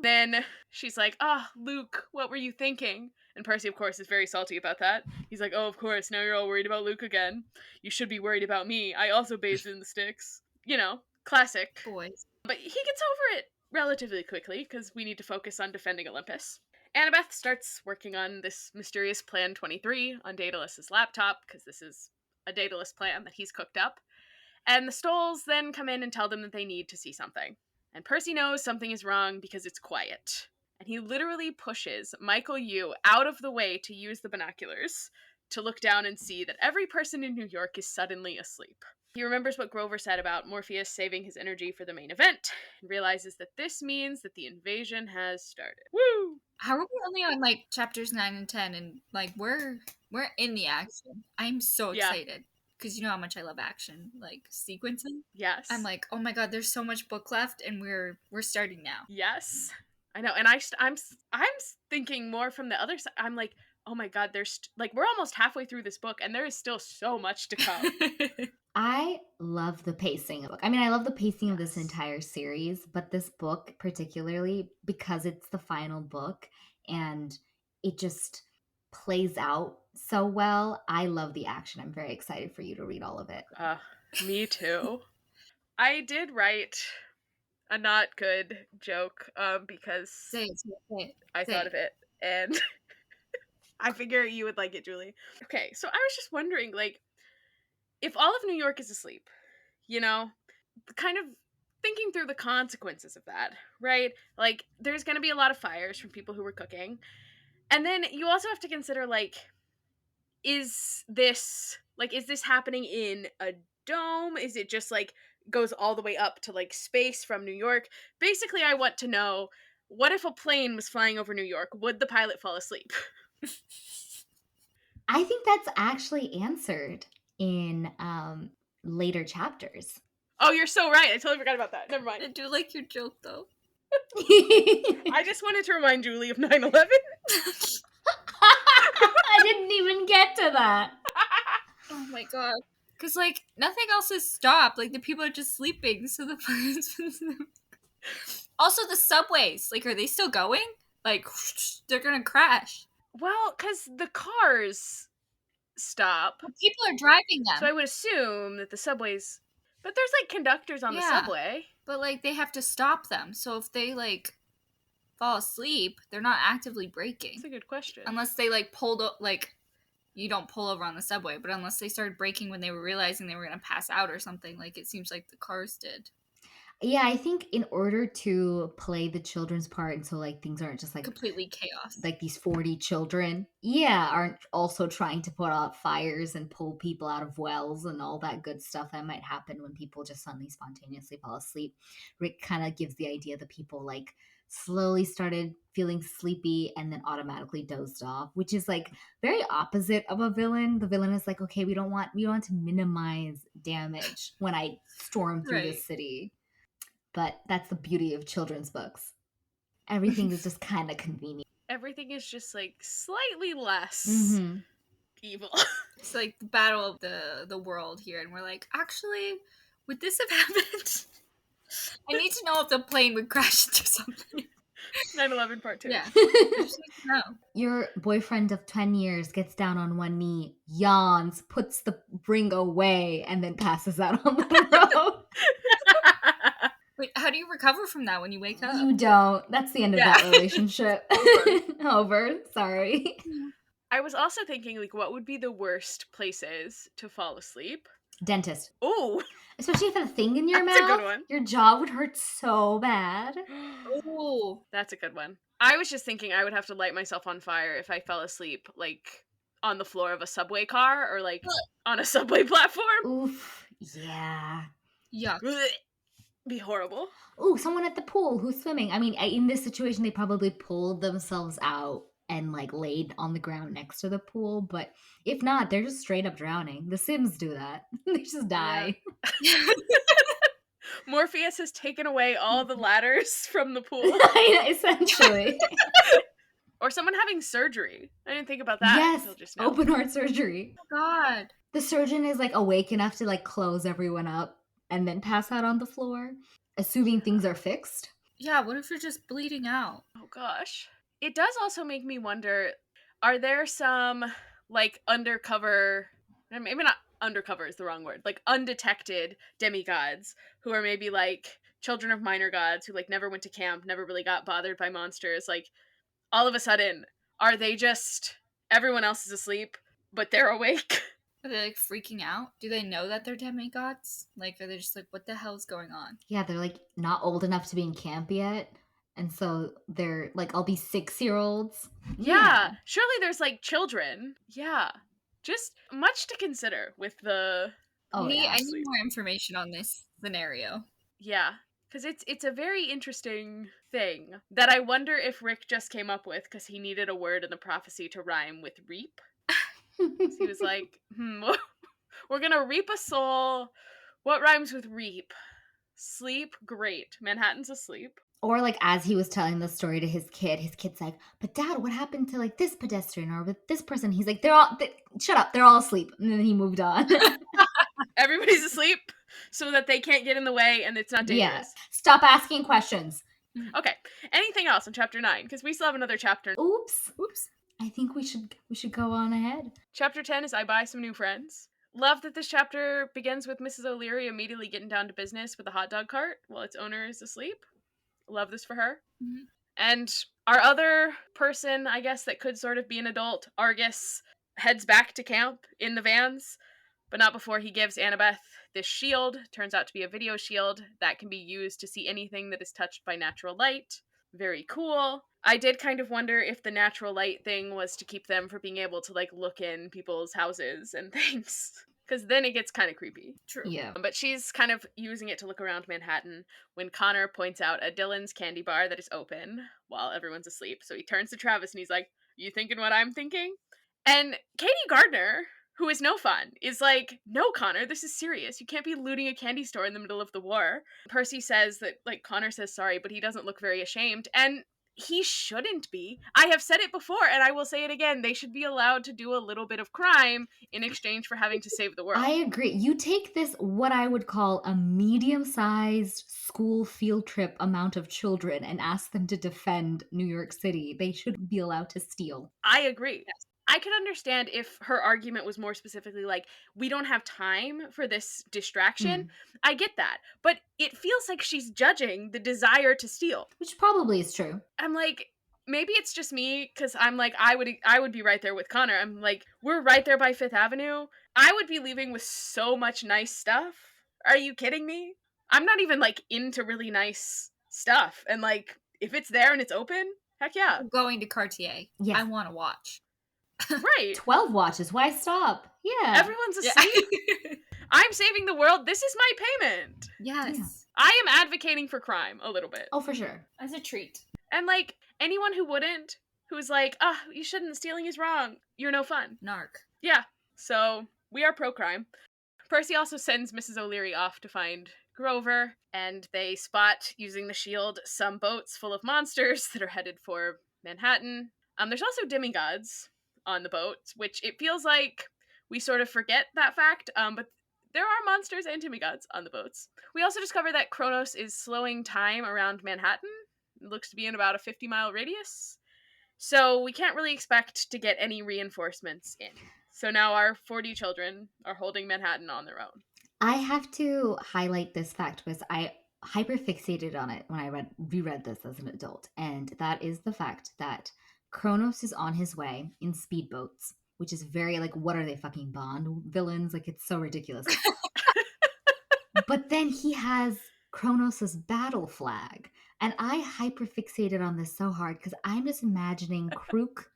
Then she's like, Luke, what were you thinking? And Percy, of course, is very salty about that. He's like, oh, of course, now you're all worried about Luke again. You should be worried about me. I also bathed in the Styx. Classic. Boys. But he gets over it relatively quickly, because we need to focus on defending Olympus. Annabeth starts working on this mysterious Plan 23 on Daedalus's laptop, because this is a Daedalus plan that he's cooked up. And the Stolls then come in and tell them that they need to see something. And Percy knows something is wrong because it's quiet. And he literally pushes Michael Yu out of the way to use the binoculars to look down and see that every person in New York is suddenly asleep. He remembers what Grover said about Morpheus saving his energy for the main event, and realizes that this means that the invasion has started. Woo! How are we only on chapters 9 and 10 and we're in the action? I'm so excited. because you know how much I love action, like sequencing. Yes. I'm like, oh my god, there's so much book left, and we're starting now. Yes. I know. And I'm thinking more from the other side. I'm like, oh my god, like we're almost halfway through this book and there is still so much to come. I love the pacing of the book. I mean, I love the pacing of this Yes. entire series, but this book particularly because it's the final book and it just plays out so well. I love the action. I'm very excited for you to read all of it. Me too. I did write a not good joke because Say it. I thought of it and I figure you would like it, Julie. Okay, so I was just wondering, like, if all of New York is asleep, you know, kind of thinking through the consequences of that, right? Like, there's going to be a lot of fires from people who were cooking. And then you also have to consider, like, is this happening in a dome? Is it just, like, goes all the way up to, like, space from New York? Basically, I want to know, what if a plane was flying over New York? Would the pilot fall asleep? I think that's actually answered in later chapters. Oh, you're so right. I totally forgot about that. Never mind. I do like your joke, though. I just wanted to remind Julie of 9/11. I didn't even get to that. Oh my god. Because, like, nothing else has stopped. Like, the people are just sleeping, so the fire's been... Also, the subways. Like, are they still going? Like, they're gonna crash. Well, because the cars stop. People are driving them. So I would assume that the subways... But there's, like, conductors on the subway. But, like, they have to stop them. So if they, like, fall asleep, they're not actively braking. That's a good question. Unless they, like, pulled... Like, you don't pull over on the subway. But unless they started braking when they were realizing they were going to pass out or something. Like, it seems like the cars did. Yeah, I think in order to play the children's part, and so like things aren't just like completely chaos, like these 40 children, aren't also trying to put out fires and pull people out of wells and all that good stuff that might happen when people just suddenly spontaneously fall asleep. Rick kind of gives the idea that people like slowly started feeling sleepy and then automatically dozed off, which is like very opposite of a villain. The villain is like, okay, we want to minimize damage when I storm through the city. But that's the beauty of children's books. Everything is just kind of convenient. Everything is just, like, slightly less evil. It's like the battle of the world here, and we're like, actually, would this have happened? I need to know if the plane would crash into something. 9/11 part 2. Yeah. I just need to know. Your boyfriend of 10 years gets down on one knee, yawns, puts the ring away, and then passes out on the road. Wait, how do you recover from that when you wake up? You don't. That's the end of that relationship. Over. Sorry. I was also thinking, like, what would be the worst places to fall asleep? Dentist. Oh. Especially if you have a thing in your mouth. That's a good one. Your jaw would hurt so bad. Oh. That's a good one. I was just thinking I would have to light myself on fire if I fell asleep, like, on the floor of a subway car or, like, on a subway platform. Oof. Yeah. Yuck. Be horrible. Ooh, someone at the pool who's swimming. I mean, in this situation, they probably pulled themselves out and like laid on the ground next to the pool. But if not, they're just straight up drowning. The Sims do that. They just die. Yeah. Morpheus has taken away all the ladders from the pool. Essentially. Or someone having surgery. I didn't think about that until just now. Open heart surgery. Oh, God. The surgeon is like awake enough to like close everyone up and then pass out on the floor, assuming things are fixed. Yeah, what if you're just bleeding out? Oh gosh. It does also make me wonder, are there some, like, undercover, maybe not undercover is the wrong word, like, undetected demigods who are maybe, like, children of minor gods who, like, never went to camp, never really got bothered by monsters, like, all of a sudden, are they just, everyone else is asleep, but they're awake? Are they, like, freaking out? Do they know that they're demigods? Like, are they just like, what the hell's going on? Yeah, they're, like, not old enough to be in camp yet. And so they're, like, I'll be 6-year-olds. Yeah. Surely there's, like, children. Yeah. Just much to consider with the... I need more information on this scenario. Yeah. Because it's a very interesting thing that I wonder if Rick just came up with because he needed a word in the prophecy to rhyme with reap. So he was like, We're gonna reap a soul. What rhymes with reap? Sleep, great. Manhattan's asleep. Or like as he was telling the story to his kid's like, "But Dad, what happened to like this pedestrian or with this person?" He's like, shut up, they're all asleep." And then he moved on. Everybody's asleep so that they can't get in the way and it's not Yeah. dangerous. Stop asking questions. Okay. Anything else in chapter 9? Because we still have another chapter. Oops. Oops. I think we should go on ahead. Chapter 10 is I Buy Some New Friends. Love that this chapter begins with Mrs. O'Leary immediately getting down to business with a hot dog cart while its owner is asleep. Love this for her. Mm-hmm. And our other person, I guess, that could sort of be an adult, Argus, heads back to camp in the vans, but not before he gives Annabeth this shield. Turns out to be a video shield that can be used to see anything that is touched by natural light. Very cool. I did kind of wonder if the natural light thing was to keep them from being able to, like, look in people's houses and things. Because then it gets kind of creepy. True. Yeah. But she's kind of using it to look around Manhattan when Connor points out a Dylan's candy bar that is open while everyone's asleep. So he turns to Travis and he's like, "You thinking what I'm thinking?" And Katie Gardner, who is no fun, is like, "No, Connor, this is serious. You can't be looting a candy store in the middle of the war." Percy says that, like, Connor says sorry, but he doesn't look very ashamed. And he shouldn't be. I have said it before, and I will say it again. They should be allowed to do a little bit of crime in exchange for having to save the world. I agree. You take this, what I would call a medium-sized school field trip amount of children and ask them to defend New York City. They should be allowed to steal. I agree. Yes. I could understand if her argument was more specifically like, we don't have time for this distraction. I get that. But it feels like she's judging the desire to steal. Which probably is true. I'm like, maybe it's just me, because I'm like, I would be right there with Connor. I'm like, we're right there by Fifth Avenue. I would be leaving with so much nice stuff. Are you kidding me? I'm not even, like, into really nice stuff. And, like, if it's there and it's open, heck yeah. I'm going to Cartier. Yes. I want to watch. Right. 12 watches. Why stop? Yeah. Everyone's asleep. I'm saving the world. This is my payment. Yes. Yeah. I am advocating for crime a little bit. Oh, for sure. As a treat. And, like, anyone who wouldn't, who's like, you shouldn't, stealing is wrong, you're no fun. Narc. Yeah. So, we are pro-crime. Percy also sends Mrs. O'Leary off to find Grover, and they spot, using the shield, some boats full of monsters that are headed for Manhattan. There's also demigods on the boats, which it feels like we sort of forget that fact, but there are monsters and demigods on the boats. We also discover that Kronos is slowing time around Manhattan. It looks to be in about a 50-mile radius. So we can't really expect to get any reinforcements in. So now our 40 children are holding Manhattan on their own. I have to highlight this fact because I hyperfixated on it when I reread this as an adult. And that is the fact that Kronos is on his way in speedboats, which is very, like, what are they, fucking Bond villains? Like, it's so ridiculous. But then he has Kronos' battle flag. And I hyperfixated on this so hard because I'm just imagining Krook,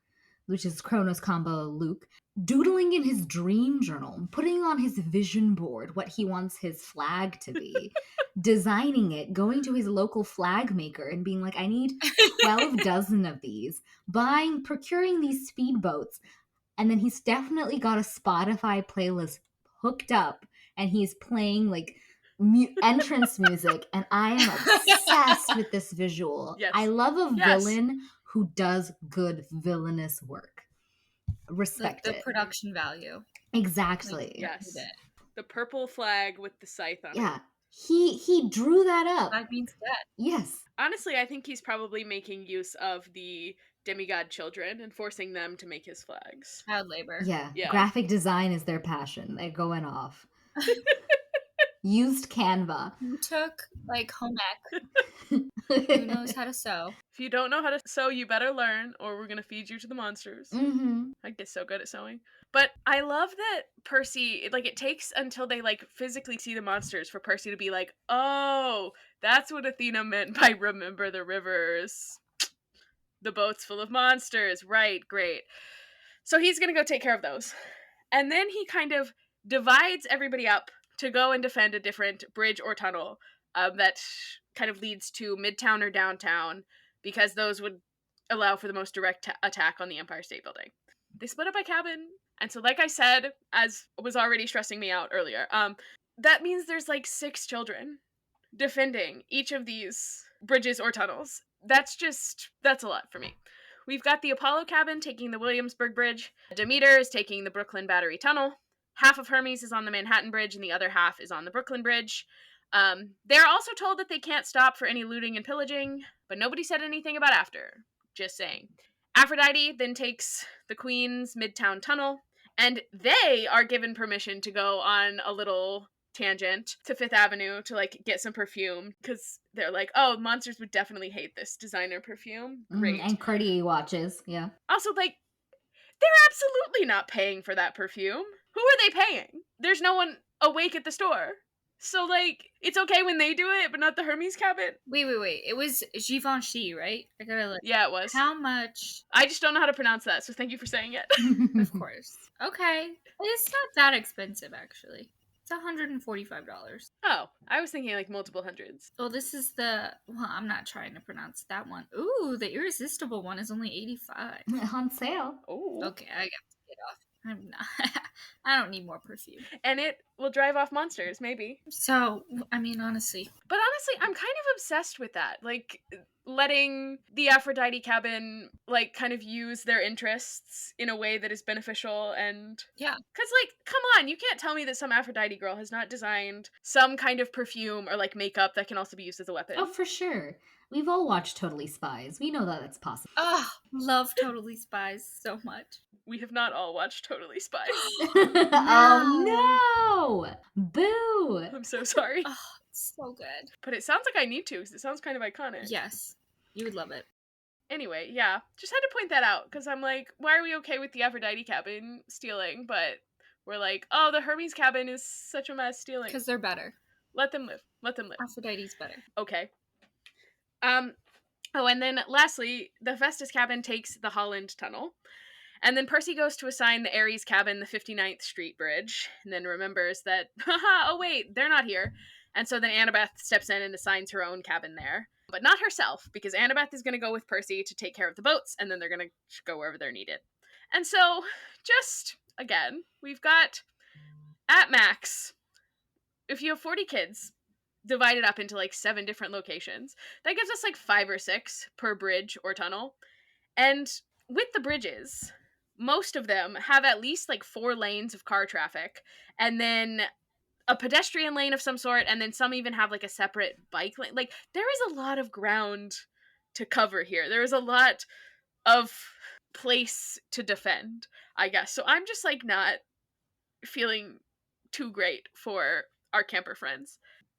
which is Kronos combo Luke, doodling in his dream journal, putting on his vision board what he wants his flag to be, designing it, going to his local flag maker and being like, I need 12 dozen of these, procuring these speedboats. And then he's definitely got a Spotify playlist hooked up and he's playing, like, entrance music, and I am obsessed with this visual. Yes. I love a villain who does good villainous work. Respect the it. production value. Exactly. Like, yes. The purple flag with the scythe on it. Yeah. He drew that up. Flag means dead. Yes. Honestly, I think he's probably making use of the demigod children and forcing them to make his flags. Child labor. Yeah. Yeah. Graphic design is their passion. They're going off. Used Canva. Who took, like, home ec? Who knows how to sew? If you don't know how to sew, you better learn, or we're gonna feed you to the monsters. Mm-hmm. I get so good at sewing. But I love that Percy, like, it takes until they, like, physically see the monsters for Percy to be like, oh, that's what Athena meant by remember the rivers. The boat's full of monsters. Right, great. So he's gonna go take care of those. And then he kind of divides everybody up to go and defend a different bridge or tunnel that kind of leads to Midtown or downtown, because those would allow for the most direct attack on the Empire State Building. They split up by cabin. And so, like I said, as was already stressing me out earlier, that means there's like 6 children defending each of these bridges or tunnels. That's a lot for me. We've got the Apollo cabin taking the Williamsburg Bridge. Demeter is taking the Brooklyn Battery Tunnel. Half of Hermes is on the Manhattan Bridge, and the other half is on the Brooklyn Bridge. They're also told that they can't stop for any looting and pillaging, but nobody said anything about after. Just saying. Aphrodite then takes the Queen's Midtown Tunnel, and they are given permission to go on a little tangent to Fifth Avenue to like get some perfume because they're like, oh, monsters would definitely hate this designer perfume. Great. And Cartier watches, yeah. Also, like, they're absolutely not paying for that perfume. Who are they paying? There's no one awake at the store. So, like, it's okay when they do it, but not the Hermes cabin. Wait. It was Givenchy, right? I gotta look. Yeah, it was. How much? I just don't know how to pronounce that, so thank you for saying it. Of course. Okay. It's not that expensive, actually. It's $145. Oh, I was thinking like multiple hundreds. Oh, this is the... Well, I'm not trying to pronounce that one. Ooh, the Irresistible one is only $85. On sale. Oh. Okay, I got to get off. I'm not... I don't need more perfume. And it will drive off monsters, maybe. So, I mean, honestly. But honestly, I'm kind of obsessed with that. Like, letting the Aphrodite cabin, like, kind of use their interests in a way that is beneficial and... Yeah. Because, like, come on, you can't tell me that some Aphrodite girl has not designed some kind of perfume or, like, makeup that can also be used as a weapon. Oh, for sure. We've all watched Totally Spies. We know that it's possible. Oh, love Totally Spies so much. We have not all watched Totally Spies. Oh, no! Boo! I'm so sorry. Oh, it's so good. But it sounds like I need to, because it sounds kind of iconic. Yes, you would love it. Anyway, yeah, just had to point that out, because I'm like, why are we okay with the Aphrodite cabin stealing, but we're like, oh, the Hermes cabin is such a mess stealing. Because they're better. Let them live. Let them live. Aphrodite's better. Okay. Oh, and then lastly, the Festus cabin takes the Holland Tunnel. And then Percy goes to assign the Ares cabin the 59th Street Bridge, and then remembers that, haha, oh wait, they're not here. And so then Annabeth steps in and assigns her own cabin there. But not herself, because Annabeth is going to go with Percy to take care of the boats, and then they're going to go wherever they're needed. And so, just, again, we've got, at max, if you have 40 kids, divided up into like 7 different locations, that gives us like 5 or 6 per bridge or tunnel. And with the bridges, most of them have at least like 4 lanes of car traffic, and then a pedestrian lane of some sort, and then some even have like a separate bike lane. Like, there is a lot of ground to cover here. There is a lot of place to defend, I guess. So I'm just like not feeling too great for our camper friends.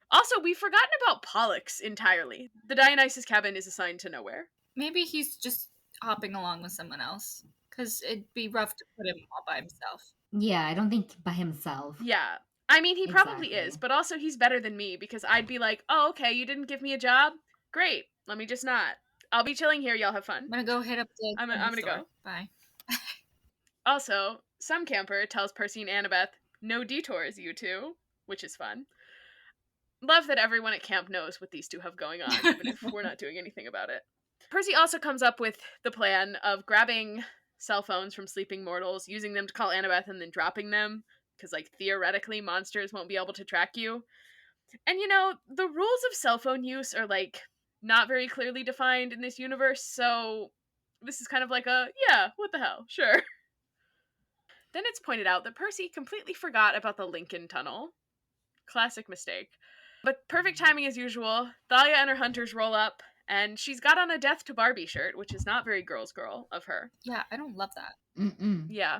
Also, we've forgotten about Pollux entirely. The Dionysus cabin is assigned to nowhere. Maybe he's just hopping along with someone else. Because it'd be rough to put him all by himself. Yeah, I don't think by himself. Yeah. I mean, he probably Exactly. is, but also he's better than me, because I'd be like, oh, okay, you didn't give me a job? Great. Let me just not. I'll be chilling here. Y'all have fun. I'm gonna go hit up the I'm candy gonna store. go. Bye. Also, some camper tells Percy and Annabeth, no detours, you two, which is fun. Love that everyone at camp knows what these two have going on, even if we're not doing anything about it. Percy also comes up with the plan of grabbing cell phones from sleeping mortals, using them to call Annabeth, and then dropping them, because, like, theoretically, monsters won't be able to track you. And, you know, the rules of cell phone use are, like, not very clearly defined in this universe, so this is kind of like a, yeah, what the hell, sure. Then it's pointed out that Percy completely forgot about the Lincoln Tunnel. Classic mistake. But perfect timing as usual, Thalia and her hunters roll up, and she's got on a Death to Barbie shirt, which is not very girls' girl of her. Yeah, I don't love that. Mm-mm. Yeah.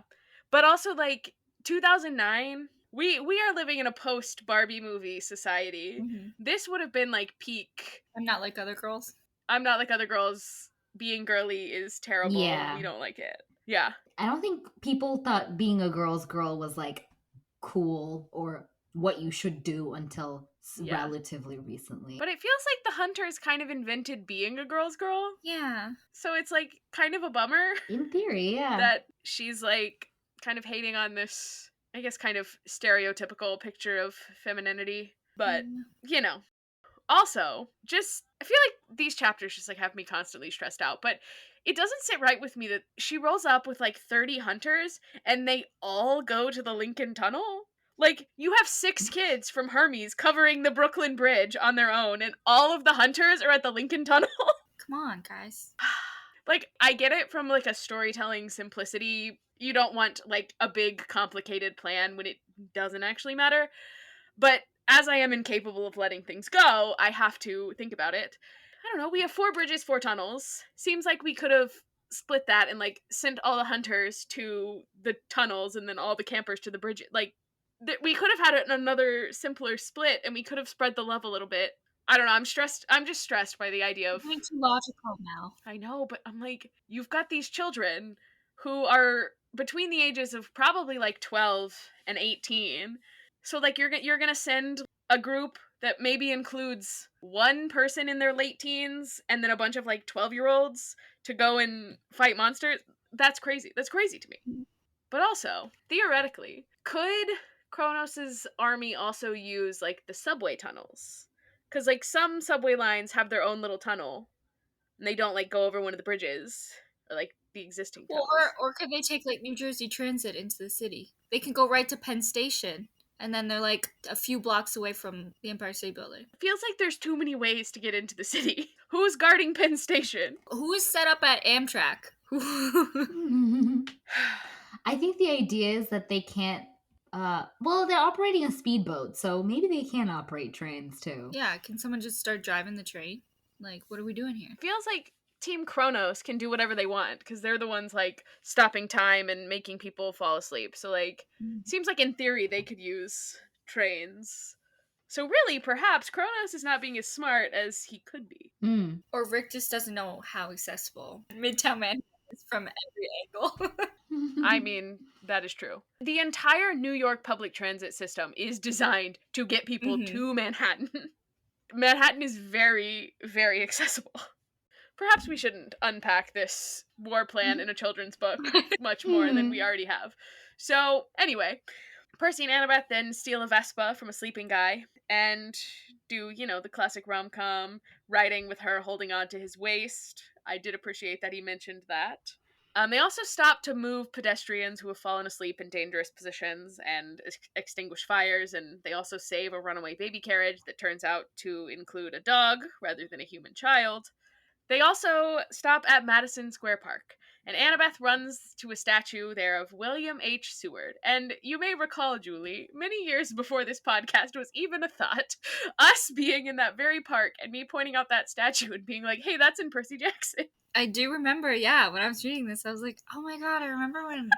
But also, like, 2009, we are living in a post-Barbie movie society. Mm-hmm. This would have been, like, peak. I'm not like other girls. I'm not like other girls. Being girly is terrible. Yeah. We don't like it. Yeah. I don't think people thought being a girl's girl was, like, cool or what you should do until Yeah. relatively recently. But it feels like the hunters kind of invented being a girl's girl. Yeah. So it's, like, kind of a bummer In theory, yeah. that she's, like, kind of hating on this, I guess, kind of stereotypical picture of femininity. But, you know. Also, I feel like these chapters just like have me constantly stressed out, but it doesn't sit right with me that she rolls up with like 30 hunters and they all go to the Lincoln Tunnel. Like, you have 6 kids from Hermes covering the Brooklyn Bridge on their own, and all of the hunters are at the Lincoln Tunnel. Come on, guys. Like, I get it from like a storytelling simplicity. You don't want like a big complicated plan when it doesn't actually matter. But as I am incapable of letting things go, I have to think about it. I don't know, we have 4 bridges, 4 tunnels. Seems like we could have split that and like sent all the hunters to the tunnels and then all the campers to the bridge. Like, we could have had another simpler split and we could have spread the love a little bit. I don't know, I'm stressed. I'm just stressed by the idea of. You're being too logical now. I know, but I'm like, you've got these children who are between the ages of probably like 12 and 18. So like you're going to send a group that maybe includes one person in their late teens and then a bunch of like 12-year-olds to go and fight monsters. That's crazy. That's crazy to me. But also, theoretically, could Kronos's army also use like the subway tunnels? Cuz like some subway lines have their own little tunnel and they don't like go over one of the bridges or like the existing tunnels. Or could they take like New Jersey Transit into the city? They can go right to Penn Station, and then they're like a few blocks away from the Empire State Building. Feels like there's too many ways to get into the city. Who's guarding Penn Station? Who is set up at Amtrak? I think the idea is that they can't. Well, they're operating a speedboat, so maybe they can operate trains too. Yeah, can someone just start driving the train? Like, what are we doing here? Feels like Team Kronos can do whatever they want because they're the ones like stopping time and making people fall asleep. So like, seems like in theory they could use trains. So really, perhaps Kronos is not being as smart as he could be. Or Rick just doesn't know how accessible Midtown Manhattan is from every angle. I mean, that is true. The entire New York public transit system is designed to get people to Manhattan. Manhattan is very, very accessible. Perhaps we shouldn't unpack this war plan in a children's book much more than we already have. So, anyway, Percy and Annabeth then steal a Vespa from a sleeping guy and do, you know, the classic rom-com, riding with her holding on to his waist. I did appreciate that he mentioned that. They also stop to move pedestrians who have fallen asleep in dangerous positions and extinguish fires, and they also save a runaway baby carriage that turns out to include a dog rather than a human child. They also stop at Madison Square Park, and Annabeth runs to a statue there of William H. Seward. And you may recall, Julie, many years before this podcast was even a thought, us being in that very park and me pointing out that statue and being like, hey, that's in Percy Jackson. I do remember, yeah, when I was reading this, I was like, oh my god, I remember when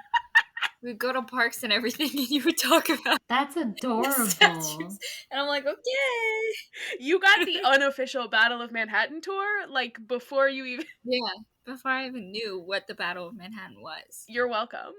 we'd go to parks and everything and you would talk about That's adorable. statues. And I'm like, okay. You got the unofficial Battle of Manhattan tour, like, before you even... Yeah, before I even knew what the Battle of Manhattan was. You're welcome.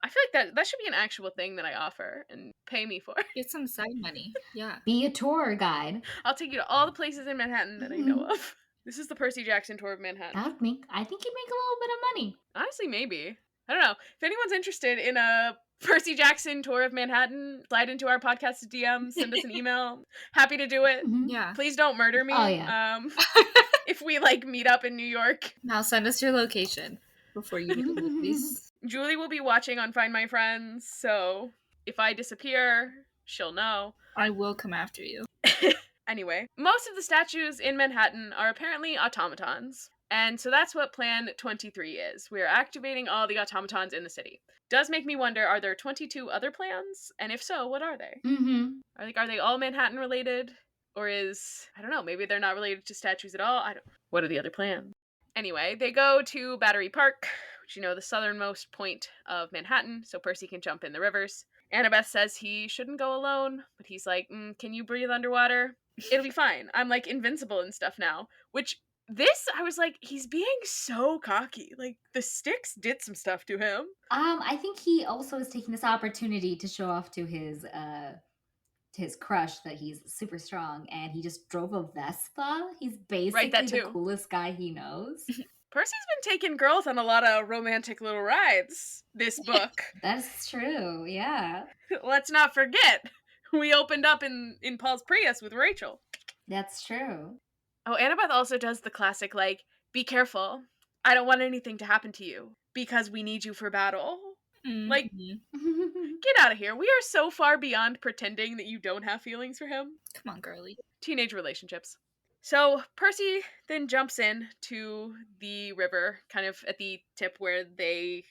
I feel like that should be an actual thing that I offer and pay me for. Get some side money, yeah. Be a tour guide. I'll take you to all the places in Manhattan that I know of. This is the Percy Jackson tour of Manhattan. I think you'd make a little bit of money. Honestly, maybe. I don't know. If anyone's interested in a Percy Jackson tour of Manhattan, slide into our podcast DM, send us an email. Happy to do it. Yeah. Please don't murder me. Oh, yeah. If we like meet up in New York. Now send us your location before you do the movies. Julie will be watching on Find My Friends, so if I disappear, she'll know. I will come after you. Anyway, most of the statues in Manhattan are apparently automatons. And so that's what Plan 23 is. We are activating all the automatons in the city. Does make me wonder, are there 22 other plans? And if so, what are they? Are they all Manhattan related? Or I don't know, maybe they're not related to statues at all? What are the other plans? Anyway, they go to Battery Park, which, you know, the southernmost point of Manhattan, so Percy can jump in the rivers. Annabeth says he shouldn't go alone, but he's like, can you breathe underwater? It'll be fine. I'm, like, invincible and stuff now. Which, I was like, he's being so cocky. Like, the sticks did some stuff to him. I think he also is taking this opportunity to show off to his crush that he's super strong, and he just drove a Vespa. He's basically the coolest guy he knows. Percy's been taking girls on a lot of romantic little rides this book. That's true, yeah. Let's not forget, we opened up in Paul's Prius with Rachel. That's true. Oh, Annabeth also does the classic, like, be careful. I don't want anything to happen to you because we need you for battle. Like, Mhm. get out of here. We are so far beyond pretending that you don't have feelings for him. Come on, girly. Teenage relationships. So Percy then jumps in to the river, kind of at the tip where they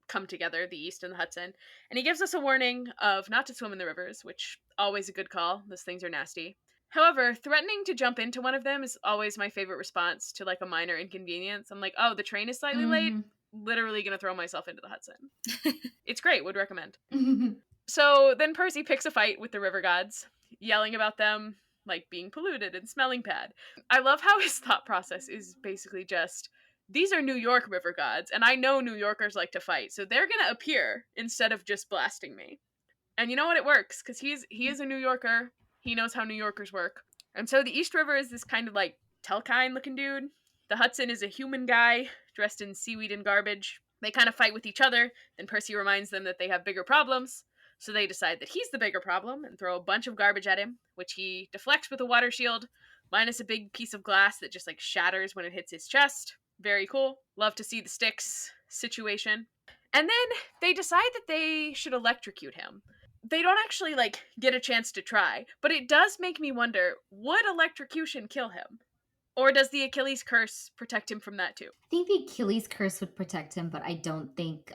come together, the East and the Hudson, and he gives us a warning of not to swim in the rivers, which always a good call. Those things are nasty. However, threatening to jump into one of them is always my favorite response to like a minor inconvenience. I'm like, oh, the train is slightly late. Mhm. Literally gonna throw myself into the Hudson. It's great, would recommend. So then Percy picks a fight with the river gods, yelling about them like being polluted and smelling bad. I love how his thought process is basically just these are New York river gods, and I know New Yorkers like to fight, so they're gonna appear instead of just blasting me. And you know what? It works because he is a New Yorker. He knows how New Yorkers work. And so the East River is this kind of like Telkine looking dude. The Hudson is a human guy dressed in seaweed and garbage. They kind of fight with each other. Then Percy reminds them that they have bigger problems. So they decide that he's the bigger problem and throw a bunch of garbage at him, which he deflects with a water shield, minus a big piece of glass that just like shatters when it hits his chest. Very cool. Love to see the sticks situation. And then they decide that they should electrocute him. They don't actually like get a chance to try, but it does make me wonder, would electrocution kill him? Or does the Achilles curse protect him from that too? I think the Achilles curse would protect him, but I don't think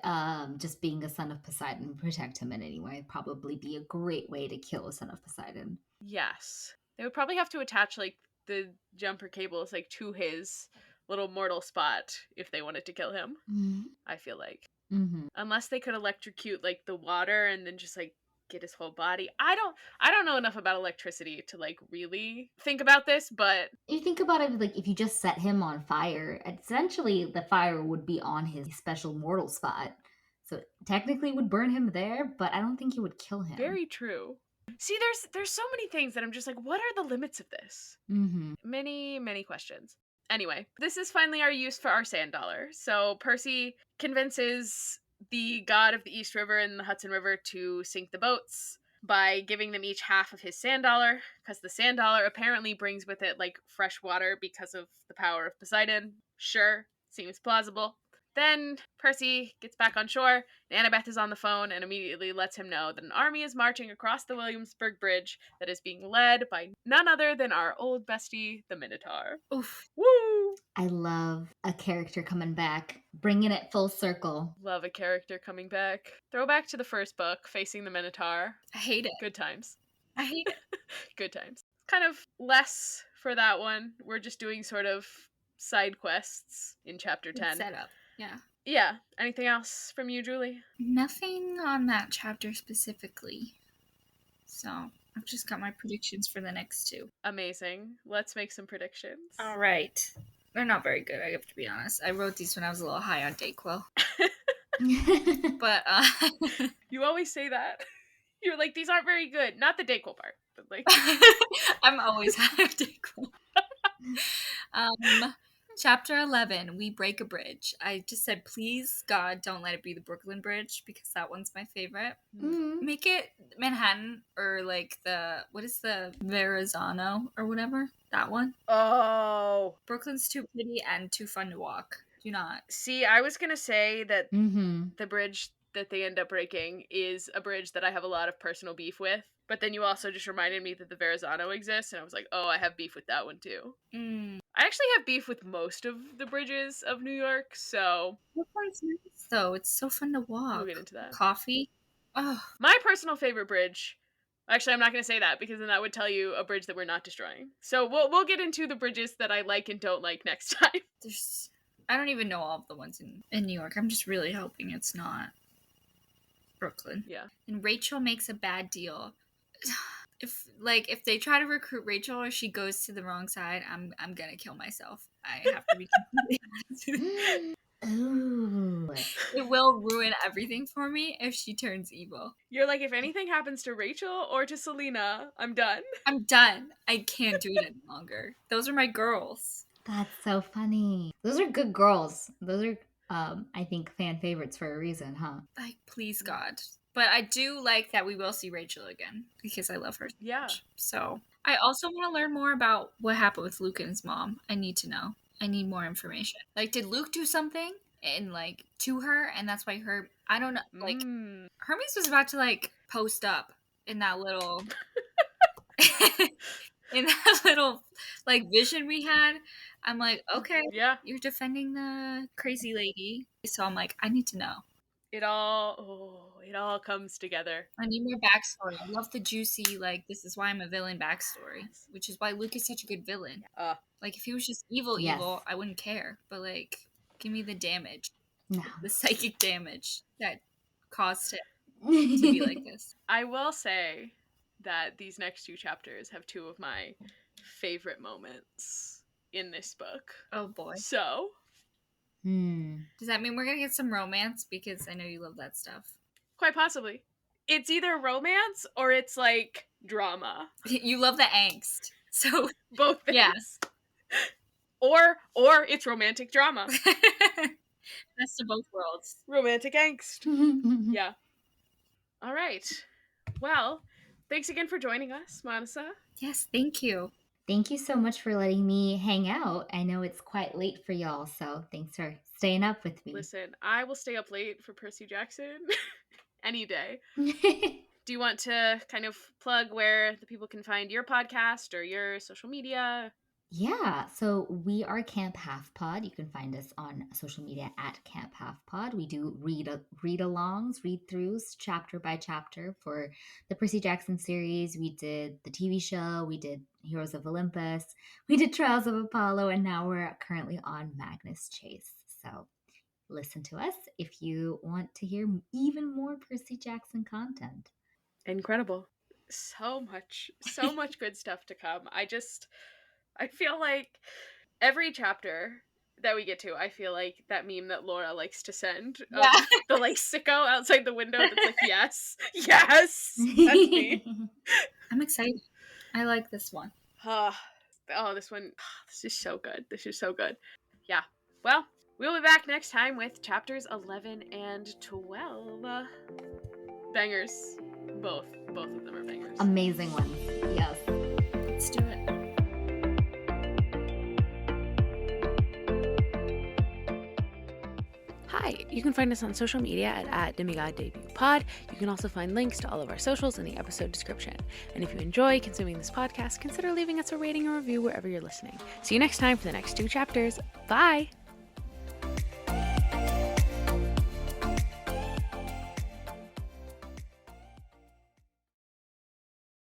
just being a son of Poseidon would protect him in any way. It'd probably be a great way to kill a son of Poseidon. Yes. They would probably have to attach like the jumper cables like to his little mortal spot if they wanted to kill him, I feel like. Mm-hmm. Unless they could electrocute like the water and then just like get his whole body. I don't know enough about electricity to like really think about this, but If you think about it, like if you just set him on fire, essentially the fire would be on his special mortal spot. So it technically would burn him there, but I don't think it would kill him. very true. See, there's so many things that I'm just like, what are the limits of this? Mm-hmm. Many questions. Anyway, this is finally our use for our sand dollar. So Percy convinces the god of the East River and the Hudson River to sink the boats by giving them each half of his sand dollar, because the sand dollar apparently brings with it like fresh water because of the power of Poseidon. Sure, seems plausible. Then Percy gets back on shore, and Annabeth is on the phone and immediately lets him know that an army is marching across the Williamsburg Bridge that is being led by none other than our old bestie, the Minotaur. Oof. Woo! I love a character coming back, bringing it full circle. Love a character coming back. Throwback to the first book, facing the Minotaur. I hate it. Good times. I hate it. Good times. Kind of less for that one. We're just doing sort of side quests in chapter 10. Setup. Yeah. Yeah. Anything else from you, Julie? Nothing on that chapter specifically. So I've just got my predictions for the next two. Amazing. Let's make some predictions. All right. They're not very good, I have to be honest. I wrote these when I was a little high on Dayquil. But You always say that. You're like, these aren't very good. Not the Dayquil part, but like I'm always high on Dayquil. Chapter 11, We Break a Bridge. I just said, please, God, don't let it be the Brooklyn Bridge, because that one's my favorite. Mm-hmm. Make it Manhattan, or like what is the Verrazano, or whatever? That one? Oh. Brooklyn's too pretty and too fun to walk. Do not. See, I was gonna say that Mm-hmm. the bridge that they end up breaking is a bridge that I have a lot of personal beef with. But then you also just reminded me that the Verrazano exists, and I was like, oh, I have beef with that one too. I actually have beef with most of the bridges of New York, so What part's nice, though? It's so fun to walk. we'll get into that. Coffee. Oh, My personal favorite bridge. Actually, I'm not going to say that because then that would tell you a bridge that we're not destroying. So we'll get into the bridges that I like and don't like next time. I don't even know all of the ones in New York. I'm just really hoping it's not Brooklyn. Yeah. And Rachel makes a bad deal. If they try to recruit Rachel or she goes to the wrong side, I'm gonna kill myself. I have to be completely honest. Ooh. It will ruin everything for me if she turns evil. You're like, if anything happens to Rachel or to Selena, I'm done. I'm done. I can't do it any longer. Those are my girls. That's so funny. Those are good girls. Those are, I think, fan favorites for a reason, huh? Like, please, God. But I do like that we will see Rachel again because I love her so Yeah. much. So I also want to learn more about what happened with Luke and his mom. I need to know. I need more information. Like, did Luke do something and like to her, and that's why I don't know. Like, Hermes was about to like post up in that little in that little like vision we had. I'm like, okay, Yeah. you're defending the crazy lady. So I'm like, I need to know. It all comes together. I need more backstory. I love the juicy, like, this is why I'm a villain backstory, which is why Luke is such a good villain. Like, if he was just evil, Yes. I wouldn't care. But, like, give me the damage, No. the psychic damage that caused him to be like this. I will say that these next 2 chapters have 2 of my favorite moments in this book. Oh, boy. So, does that mean we're going to get some romance? Because I know you love that stuff. quite possibly. It's either romance or it's like drama. You love the angst. So, both things. Yeah. Or it's romantic drama. Best of both worlds. Romantic angst. Yeah. All right. Well, thanks again for joining us, Manasa. Yes, thank you. Thank you so much for letting me hang out. I know it's quite late for y'all, so thanks for staying up with me. Listen, I will stay up late for Percy Jackson any day. Do you want to kind of plug where the people can find your podcast or your social media? Yeah, so we are Camp Half Pod. You can find us on social media at Camp Half Pod. We do read-alongs, read-throughs, chapter by chapter for the Percy Jackson series. We did the TV show, we did Heroes of Olympus, we did Trials of Apollo, and now we're currently on Magnus Chase. So listen to us if you want to hear even more Percy Jackson content. Incredible. So much good stuff to come. I feel like every chapter that we get to, I feel like that meme that Laura likes to send. Yeah. The like sicko outside the window that's like, yes, that's me. I'm excited. I like this one. This one, this is so good. This is so good. Yeah. Well, we'll be back next time with chapters 11 and 12. Bangers. Both of them are bangers. Amazing ones. Yes. Let's do it. Hi, you can find us on social media at @DemigodDebutPod. You can also find links to all of our socials in the episode description. And if you enjoy consuming this podcast, consider leaving us a rating or review wherever you're listening. See you next time for the next 2 chapters. Bye!